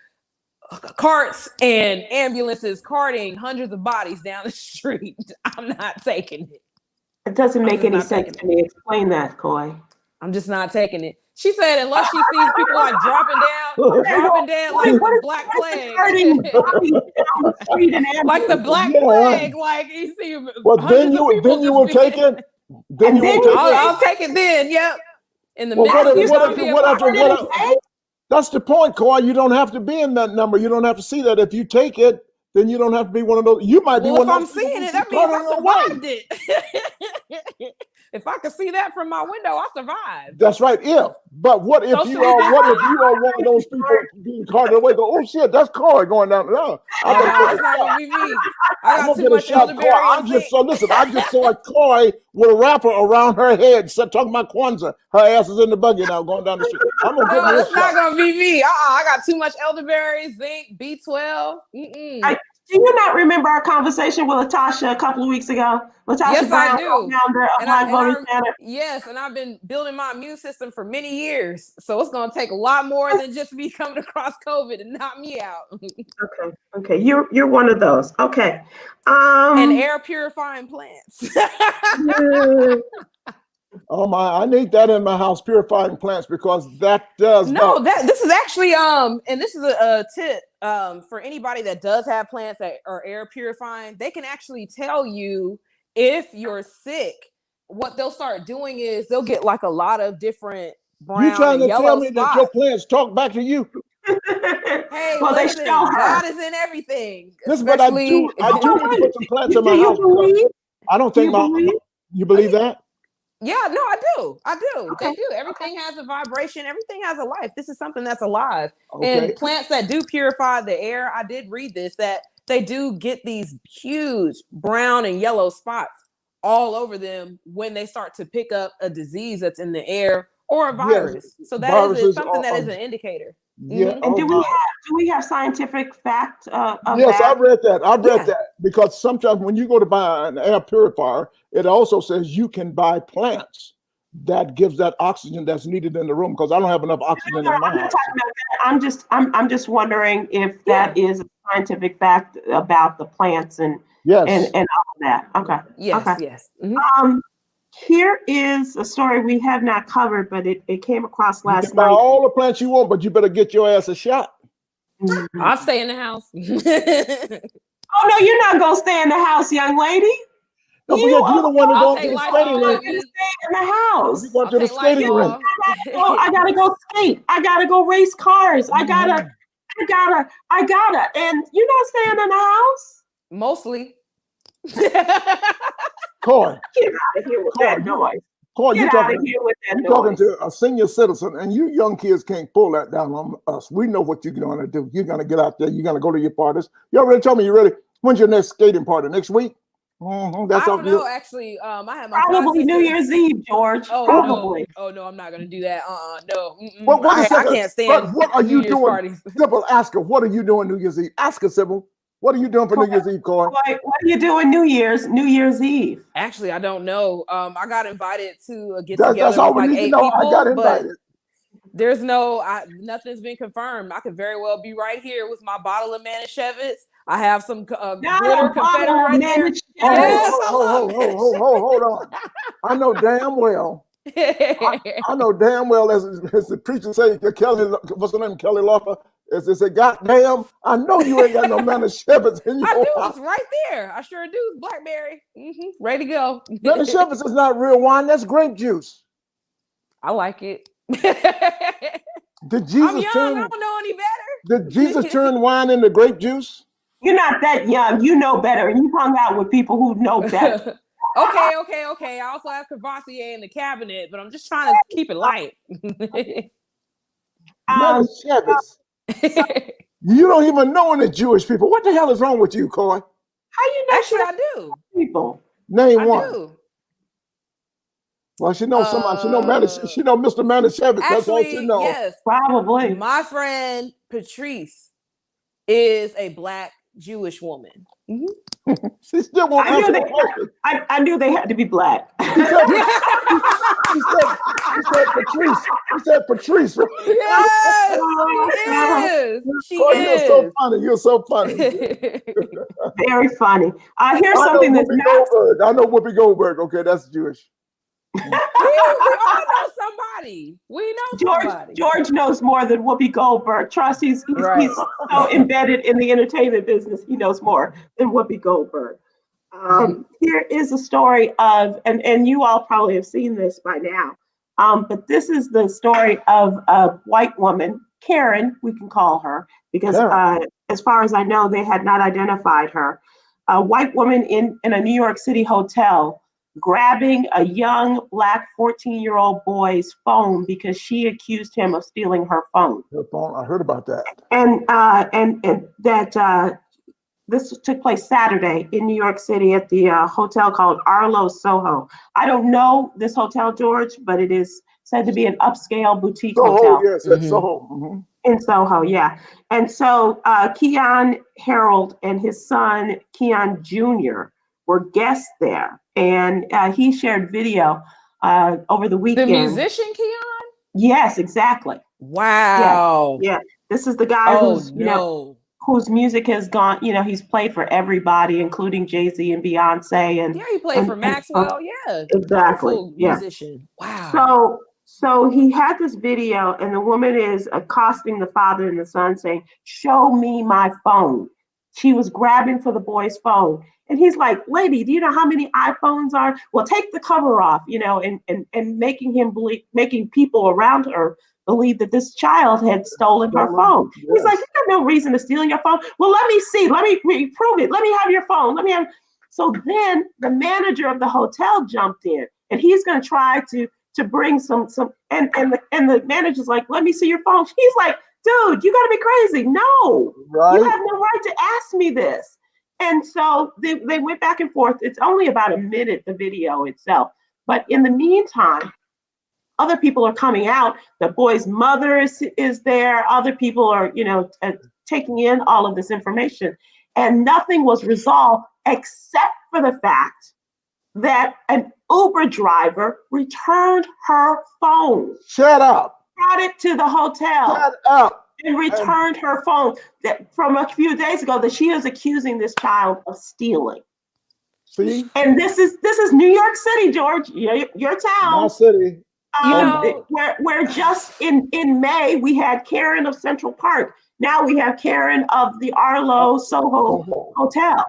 carts and ambulances carting hundreds of bodies down the street. I'm not taking it. It doesn't make any sense to me. Explain that, Coy. I'm just not taking it. She said, unless she sees people like dropping down like the Black Plague. Like the Black Plague. Like you see. Well, then you will take it. I'll take it then. Yep. In the what that's the point, Coy. You don't have to be in that number. You don't have to see that. If you take it, then you don't have to be one of those. You might be one of those. If I'm seeing it, that means I survived it. If I could see that from my window, I survived. That's right. But what if you are one of those people being carted away? Go, oh shit, that's Coy going down. No, it's not gonna be me. I got too much elderberry. I just saw Coy with a wrapper around her head, talking about Kwanzaa. Her ass is in the buggy now, going down the street. I'm gonna get it's not gonna be me. I got too much elderberry, zinc, B12. Do you not remember our conversation with Latasha a couple of weeks ago? Latasha Brown, I do. Founder of Black Voters Center. Yes, and I've been building my immune system for many years. So it's going to take a lot more than just me coming across COVID and knock me out. Okay. You're one of those. Okay. And air purifying plants. Oh my! I need that in my house, purifying plants, because that does. This is actually and this is a tip for anybody that does have plants that are air purifying. They can actually tell you if you're sick. What they'll start doing is they'll get like a lot of different brown. You trying to tell me that your plants talk back to you? Hey, well, listen, God is in everything. Listen, but I do need to put some plants in my house. I don't think you believe that. Yeah, no, I do. Okay. They do. Everything has a vibration. Everything has a life. This is something that's alive. Okay. And plants that do purify the air, I did read this, that they do get these huge brown and yellow spots all over them when they start to pick up a disease that's in the air or a virus. So that is something that is an indicator. Yeah. Mm-hmm. And do we have scientific fact of yes, that? I read that. I read that because sometimes when you go to buy an air purifier, it also says you can buy plants that gives that oxygen that's needed in the room, because I don't have enough oxygen in my house. I'm just wondering if that is a scientific fact about the plants and all of that. Okay. Yes. Okay. Yes. Mm-hmm. Here is a story we have not covered, but it came across last you can buy night. all the plants you want, but you better get your ass a shot. Mm-hmm. I'll stay in the house. Oh no, you're not gonna stay in the house, young lady. Don't forget, you're the one that's going to the skating rink. Stay in the house. You're going to the skating rink. I gotta go skate. I gotta go race cars. I gotta, and you're not staying in the house. Mostly. Coy. Get out of here with that noise. Coy, Get out of here with that noise. Talking to a senior citizen, and you young kids can't pull that down on us. We know what you're going to do. You're going to get out there. You're going to go to your parties. You already told me you're ready. When's your next skating party? Next week? That's I don't know. Actually, I have my probably New Year's Eve, George. Oh, probably. No. Oh no, I'm not going to do that. No. Well, I can't stand. What are you doing? Parties. Sybil, ask her. What are you doing New Year's Eve? Ask her, Sybil. What are you doing for New Year's Eve, Coy? What are you doing New Year's Eve? Actually, I don't know. I got invited to a get together. That's all with we like need to know. I got invited. There's nothing's been confirmed. I could very well be right here with my bottle of Manischewitz. I have some glitter confetti right there. Yes. Hold on. I know damn well. I know damn well, as the preacher say, Kelly, what's her name, Kelly Loeffler, as they say, goddamn, I know you ain't got no Manischewitz in your I do. house. It's right there. I sure do. It's blackberry. Ready to go. Manischewitz is not real wine. That's grape juice. I like it. Did Jesus I'm young. I don't know any better. Did Jesus turn wine into grape juice? You're not that young. You know better. You hung out with people who know better. Okay. I also have Cavassier in the cabinet, but I'm just trying to keep it light. You don't even know any Jewish people. What the hell is wrong with you, Coy? How you know? Actually, I do. People. Name one. I do. Well, she knows somebody. She know Mr. Manischewitz. That's all she knows. Yes, probably. My friend Patrice is a Black Jewish woman. She still won't answer the question. I knew they had to be Black. He said Patrice. He said Patrice. Yes, she is. You're so funny. You're so funny. Very funny. Here's something that's Goldberg. I know Whoopi Goldberg. Okay, that's Jewish. We all know somebody. We know somebody. George knows more than Whoopi Goldberg. Trust, he's so embedded in the entertainment business. He knows more than Whoopi Goldberg. Here is a story of, and you all probably have seen this by now, but this is the story of a white woman, Karen, we can call her, because as far as I know, they had not identified her. A white woman in a New York City hotel grabbing a young Black 14-year-old boy's phone because she accused him of stealing her phone. Her phone. I heard about that. And that this took place Saturday in New York City at the hotel called Arlo Soho. I don't know this hotel, George, but it is said to be an upscale boutique hotel. Yes, at Soho. Mm-hmm. In Soho, yeah. And so Keon Harold and his son, Keon Jr., were guests there. And he shared video over the weekend. The musician Keon? Yes, exactly. Wow. Yeah. This is the guy whose music has gone, he's played for everybody, including Jay-Z and Beyonce. And he played for Maxwell. Exactly. Musician. Wow. So he had this video, and the woman is accosting the father and the son saying, "Show me my phone." She was grabbing for the boy's phone. And he's like, "Lady, do you know how many iPhones are?" Well, take the cover off, and making people around her believe that this child had stolen her phone. Yes. He's like, "You have no reason to steal your phone." "Well, let me see. Let me prove it. Let me have your phone. Let me have." So then the manager of the hotel jumped in, and he's going to try to bring some, and the manager's like, "Let me see your phone." He's like, "Dude, you got to be crazy. No, you have no right to ask me this." And so they went back and forth. It's only about a minute, the video itself. But in the meantime, other people are coming out. The boy's mother is there. Other people are, taking in all of this information. And nothing was resolved except for the fact that an Uber driver returned her phone. Shut up. Brought it to the hotel. Shut up. And returned her phone that from a few days ago that she is accusing this child of stealing. See? And this is New York City, George, your town. My city. Where just in May we had Karen of Central Park. Now we have Karen of the Arlo Soho Hotel.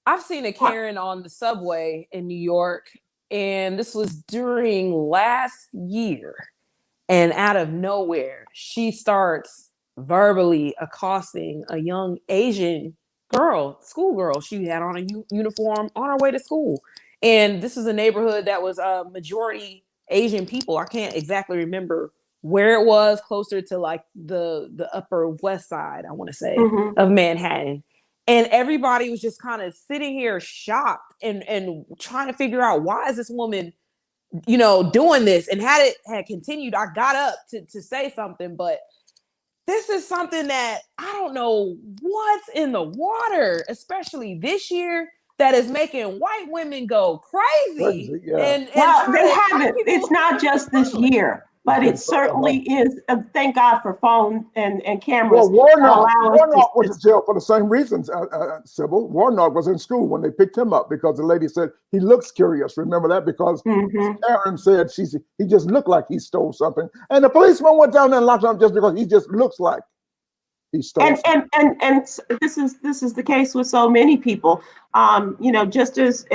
I've seen a Karen on the subway in New York, and this was during last year. And out of nowhere, she starts verbally accosting a young Asian girl, schoolgirl. She had on a uniform on her way to school. And this is a neighborhood that was a majority Asian people. I can't exactly remember where it was, closer to like the Upper West Side, I want to say, of Manhattan. And everybody was just kind of sitting here shocked and trying to figure out, why is this woman, doing this? And had it had continued, I got up to say something, but this is something that I don't know what's in the water, especially this year, that is making white women go crazy. Yeah. And well, they haven't. It's not just this year, but it certainly is. Thank God for phones and cameras. Well, Warnock was in jail for the same reasons, Sybil. Warnock was in school when they picked him up because the lady said he looks curious. Remember that? Because Karen said he just looked like he stole something. And the policeman went down there and locked him up just because he just looks like he stole something. And this is the case with so many people. Just as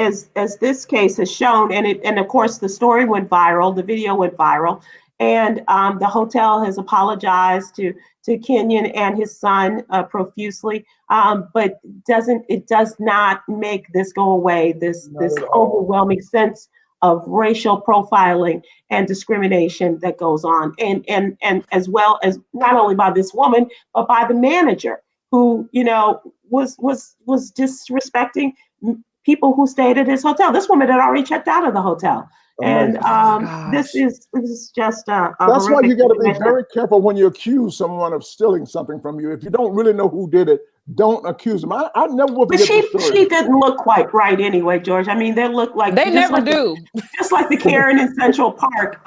this case has shown, and of course the story went viral, the video went viral. And the hotel has apologized to Kenyon and his son profusely, but it does not make this go away. This overwhelming sense of racial profiling and discrimination that goes on, and as well as not only by this woman but by the manager who was disrespecting people who stayed at his hotel. This woman had already checked out of the hotel. And this is just that's why you got to be very careful when you accuse someone of stealing something from you. If you don't really know who did it, don't accuse them. I never will forget the story. She didn't look quite right anyway, George. I mean, they look like they never do. Just like the Karen in Central Park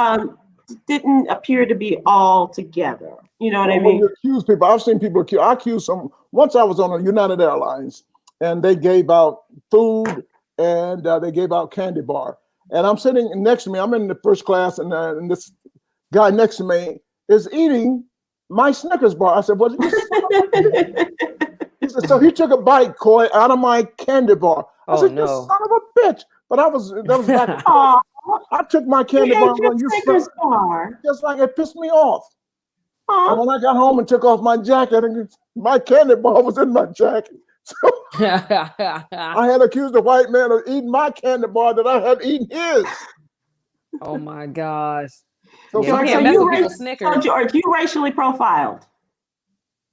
didn't appear to be all together. You know what I mean? When you accuse people, I've seen people accuse. I accused some. Once I was on a United Airlines, and they gave out food and they gave out candy bar. And I'm sitting next to me. I'm in the first class, and this guy next to me is eating my Snickers bar. I said, "What did you say?" He said, so he took a bite, Coy, out of my candy bar. I said, "You son of a bitch!" But that was like, I took my candy bar when you Snickers bar. Just like it pissed me off. And when I got home and took off my jacket, and my candy bar was in my jacket. So I had accused the white man of eating my candy bar that I had eaten his. Oh my gosh. So George, you racially profiled.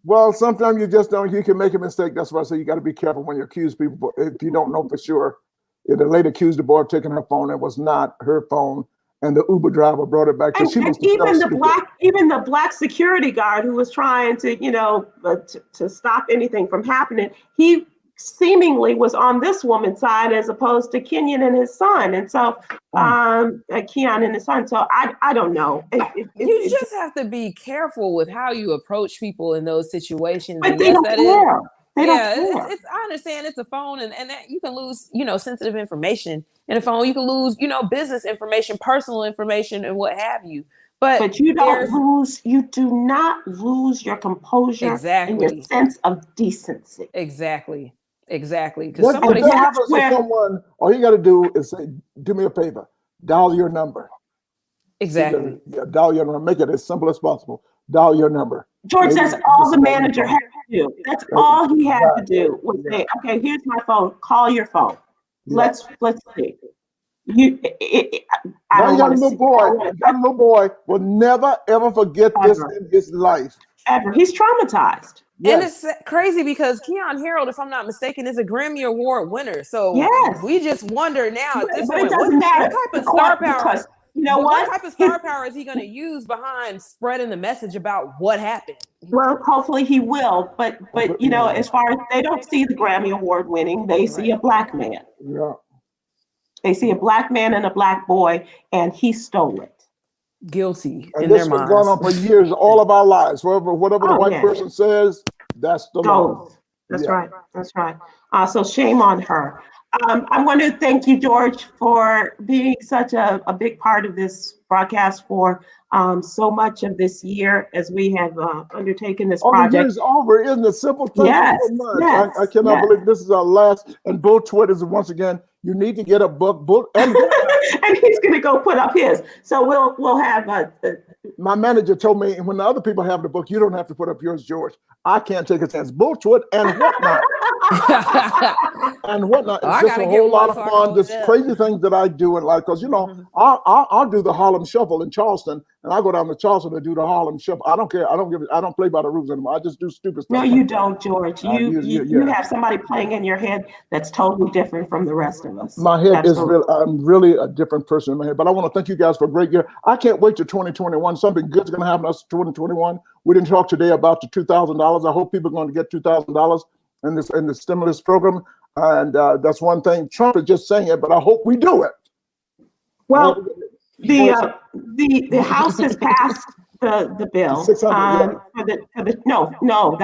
Well, sometimes you just don't. You can make a mistake. That's why I say you got to be careful when you accuse people. If you don't know for sure, if the lady accused the boy of taking her phone, it was not her phone, and the Uber driver brought it back. And even the black security guard who was trying to, to stop anything from happening, he seemingly was on this woman's side as opposed to Kenyon and his son, and so Keon and his son. So I don't know. You just have to be careful with how you approach people in those situations. But they don't care. I understand it's a phone, and that you can lose, sensitive information in a phone. You can lose, business information, personal information, and what have you. But you do not lose your composure and your sense of decency. Exactly. Because somebody happens to someone, all you got to do is say, "Do me a favor, dial your number." Exactly. Dial your number. Make it as simple as possible. Dial your number. George, that's all the manager had to do. That's all he had to do was say, "Okay, here's my phone. Call your phone. Yeah. Let's see." Young little boy will never ever forget this in his life. Ever. He's traumatized. And it's crazy because Keon Harold, if I'm not mistaken, is a Grammy Award winner. So we just wonder now at this point, what type of star power? You know what type of star power is he going to use behind spreading the message about what happened? Well, hopefully he will, but you know, as far as they don't see the Grammy Award winning, they see a black man. Yeah. They see a black man and a black boy, and he stole it. Guilty and in this their has minds. gone on for years, all of our lives. Whatever the white person says, that's the law. That's right. That's right. So shame on her. I want to thank you, George, for being such a big part of this broadcast for so much of this year as we have undertaken this project. The year's over, isn't it? Simple. Thank you so much. I cannot believe this is our last. And Bull Twitters, once again, you need to get a book. And he's going to go put up his. So we'll have my manager told me, when the other people have the book, you don't have to put up yours, George. I can't take a chance. Bullshit and whatnot. and whatnot. It's just a whole lot of fun. There's crazy things that I do in life. Because, you know, I'll do the Harlem Shuffle in Charleston, and I go down to Charleston to do the Harlem Shuffle. I don't care. I don't play by the rules anymore. I just do stupid stuff. No, you don't, George. You have somebody playing in your head that's totally different from the rest of us. My head is really, I'm really a different person in my head. But I want to thank you guys for a great year. I can't wait to 2021. Something good's going to happen to us in 2021. We didn't talk today about the $2,000. I hope people are going to get $2,000 in the stimulus program. And that's one thing. Trump is just saying it, but I hope we do it. Well, the House has passed the bill. The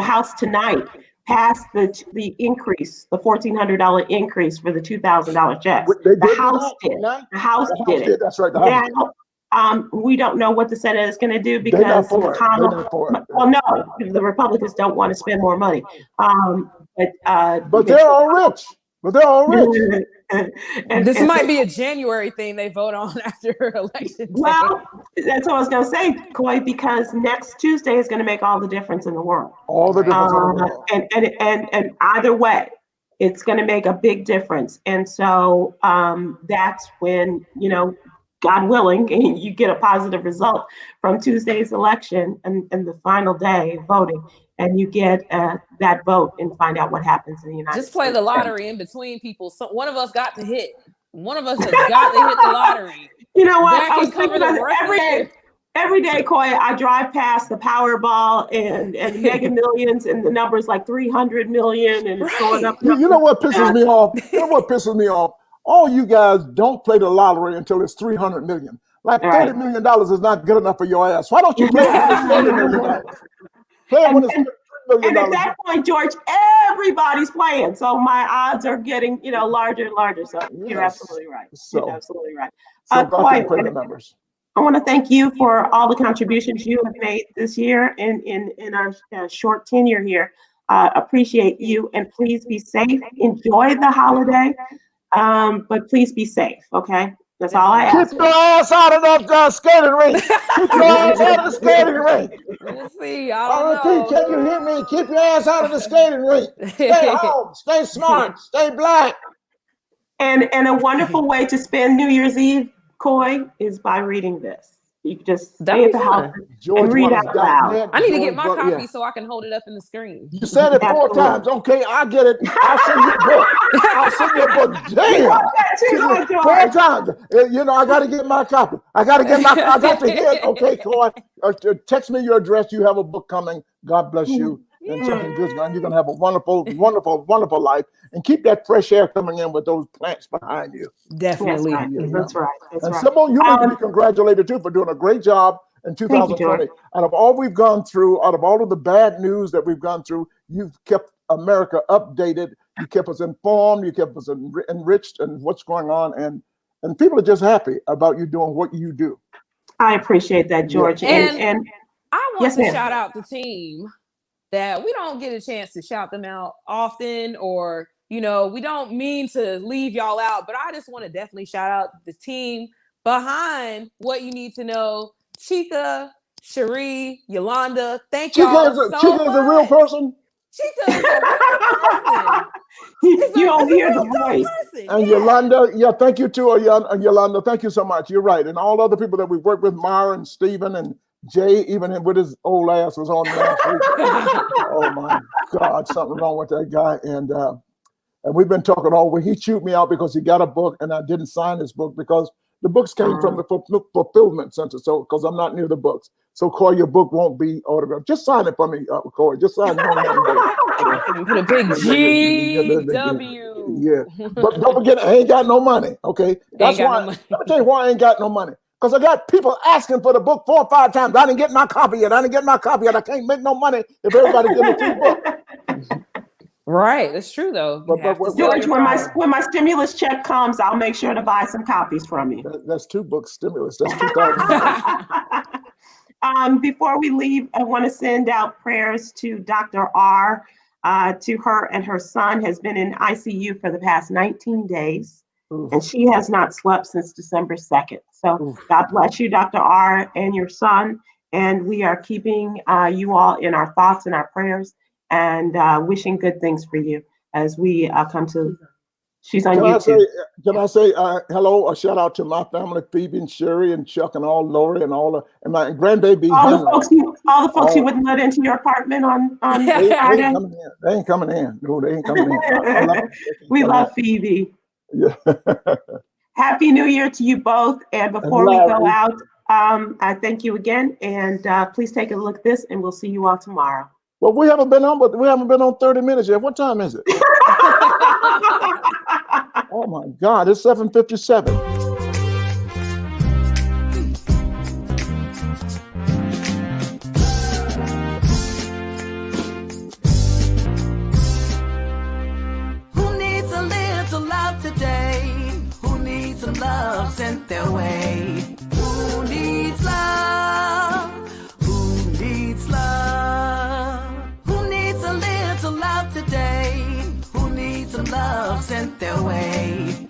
House tonight passed the increase, the $1,400 increase for the $2,000 checks. The House did. The House did it. That's right. Now, we don't know what the Senate is going to do because the Republicans don't want to spend more money. But they're all rich. This might be a January thing they vote on after election. Well, that's what I was going to say, Coy, because next Tuesday is going to make all the difference in the world. All the difference in the world. And either way, it's going to make a big difference. And so that's when, you know, God willing, you get a positive result from Tuesday's election and the final day voting, and you get that vote and find out what happens in the United States. Just play the lottery in between people. So one of us got to hit. One of us has got to hit the lottery. You know what? I was thinking about every day, Coy, I drive past the Powerball and Mega Millions, and the number's like 300 million, and it's going up. You know what pisses me off? All you guys don't play the lottery until it's 300 million. Like $30 million is not good enough for your ass. Why don't you play it when it's $30 million? Play it when it's $3 million. And at that point, George, everybody's playing. So my odds are getting, larger and larger. So you're absolutely right. You're absolutely right. So play the numbers. I want to thank you for all the contributions you have made this year in our short tenure here. Appreciate you, and please be safe. Enjoy the holiday. But please be safe, okay? That's all I ask. Keep your ass out of the skating rink. Keep your ass out of the skating rink. We'll see. I repeat, can you hear me? Keep your ass out of the skating rink. Stay home. Stay smart. Stay black. And a wonderful way to spend New Year's Eve, Coy, is by reading this. You can just stay at the house and read out loud. I need to get my copy so I can hold it up in the screen. You said it 4 times. Okay, I get it. I'll send you a book. Damn. 4 times. I got to get my copy. I got to hit. Okay, Coy. Text me your address. You have a book coming. God bless you. And something good's going. You're going to have a wonderful, wonderful, wonderful life. And keep that fresh air coming in with those plants behind you. Definitely. That's right. And Sybil, you need to be congratulated too for doing a great job in 2020. Out of all we've gone through, out of all of the bad news that we've gone through, you've kept America updated. You kept us informed. You kept us enriched in what's going on. And people are just happy about you doing what you do. I appreciate that, George. And I want to shout out the team that we don't get a chance to shout them out often, or we don't mean to leave y'all out, but I just want to definitely shout out the team behind What You Need to Know. Chica, Cherie, Yolanda, thank y'all so much. Chica is a real person? Chica is a real person. You don't hear the voice. And Yolanda, thank you too, Yolanda. Thank you so much. You're right. And all other people that we work with, Myra and Stephen and Jay, even with his old ass, was on last week. Oh my God, something wrong with that guy. And we've been talking all week. He chewed me out because he got a book and I didn't sign his book because the books came from the fulfillment center. So, because I'm not near the books. So, Coy, your book won't be autographed. Just sign it for me, Coy. Just sign it. Put a big G-W. Yeah. But don't forget, I ain't got no money. Okay. That's why. Let me tell you why I ain't got no money. Because I got people asking for the book 4 or 5 times. I didn't get my copy yet. I can't make no money if everybody gives me 3 books. Right, that's true though. George, when my stimulus check comes, I'll make sure to buy some copies from you. That's 2 books stimulus. That's $2,000. Before we leave, I want to send out prayers to Dr. R. To her and her son has been in ICU for the past 19 days, and she has not slept since December 2nd. So God bless you, Dr. R. and your son, and we are keeping you all in our thoughts and our prayers. And wishing good things for you as we come to. She's on YouTube. Can I say hello? A shout out to my family, Phoebe and Sherry and Chuck and all, Lori and all, and my grandbaby. All the folks who wouldn't let into your apartment on Friday. They ain't coming in. No, they ain't coming in. We love Phoebe. Yeah. Happy New Year to you both. And before we go out, I thank you again. And please take a look at this, and we'll see you all tomorrow. Well, we haven't been on 30 minutes yet. What time is it? Oh my God, it's 7:57. Who needs a little love today? Who needs some love sent their way? Who needs love? Who needs love? Love today, who needs some love sent their way?